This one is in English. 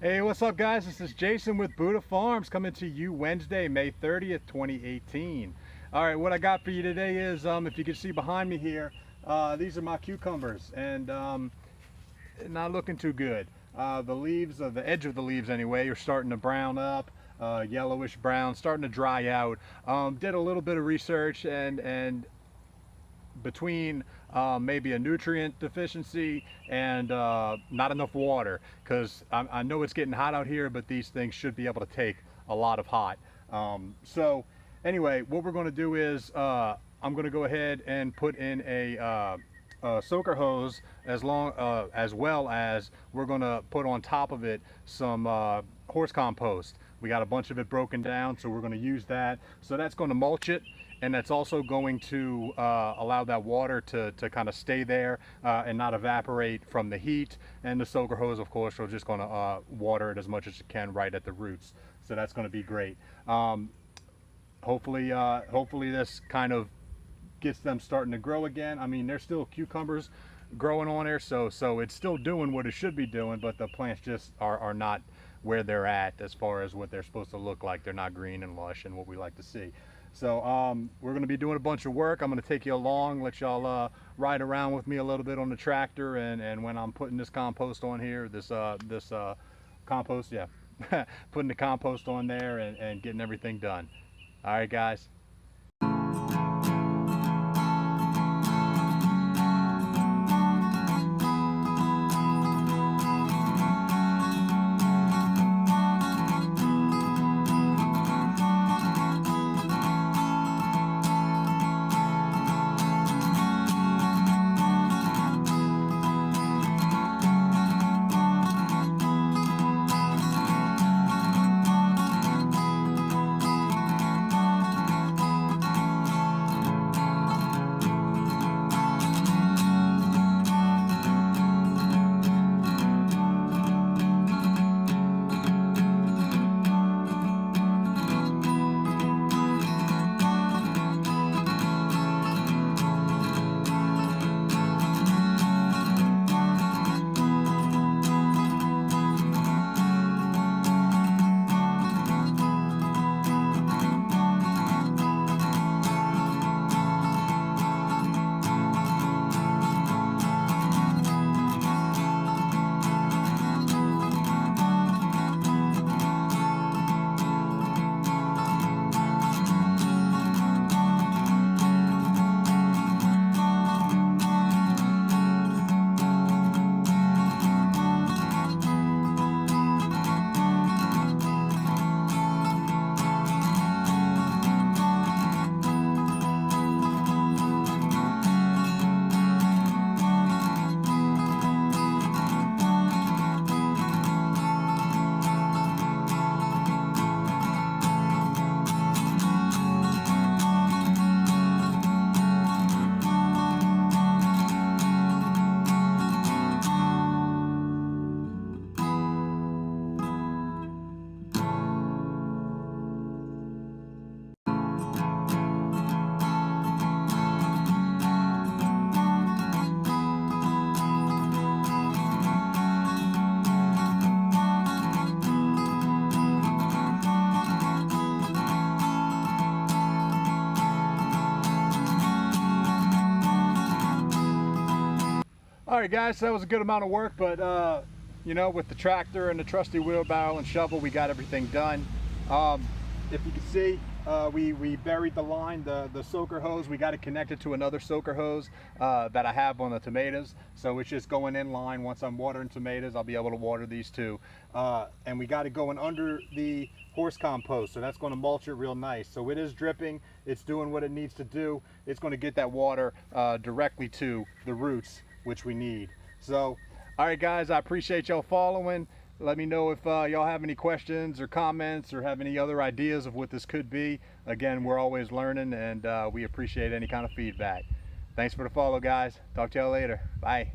Hey, what's up guys? This is Jason with Buddha Farms coming to you Wednesday, May 30th, 2018. All right, what I got for you today is, if you can see behind me here, these are my cucumbers, and not looking too good. The leaves, the edge of the leaves anyway, are starting to brown up, yellowish brown, starting to dry out. Did a little bit of research, and between maybe a nutrient deficiency and not enough water, because I know it's getting hot out here, but these things should be able to take a lot of hot. So anyway, what we're going to do is I'm going to go ahead and put in a soaker hose, as well as we're going to put on top of it some horse compost. We got a bunch of it broken down, so we're going to use that. So that's going to mulch it, and that's also going to allow that water to kind of stay there and not evaporate from the heat. And the soaker hose, of course, are just going to water it as much as it can right at the roots. So that's going to be great. Hopefully this kind of gets them starting to grow again. I mean, there's still cucumbers growing on there, so it's still doing what it should be doing, but the plants just are not where they're at as far as what they're supposed to look like. They're not green and lush and what we like to see. So we're going to be doing a bunch of work. I'm going to take you along, let y'all ride around with me a little bit on the tractor, and when I'm putting this compost on here, this compost, yeah, putting the compost on there and getting everything done. All right, guys. All right, guys, so that was a good amount of work, but you know, with the tractor and the trusty wheelbarrow and shovel, we got everything done. If you can see, we buried the line, the soaker hose. We got it connected to another soaker hose that I have on the tomatoes, so it's just going in line. Once I'm watering tomatoes, I'll be able to water these too. And we got it going under the horse compost, so that's going to mulch it real nice. So it is dripping, it's doing what it needs to do. It's going to get that water directly to the roots, which we need. So all right, guys, I appreciate y'all following. Let me know if y'all have any questions or comments or have any other ideas of what this could be. Again, we're always learning, and we appreciate any kind of feedback. Thanks for the follow, guys. Talk to y'all later. Bye.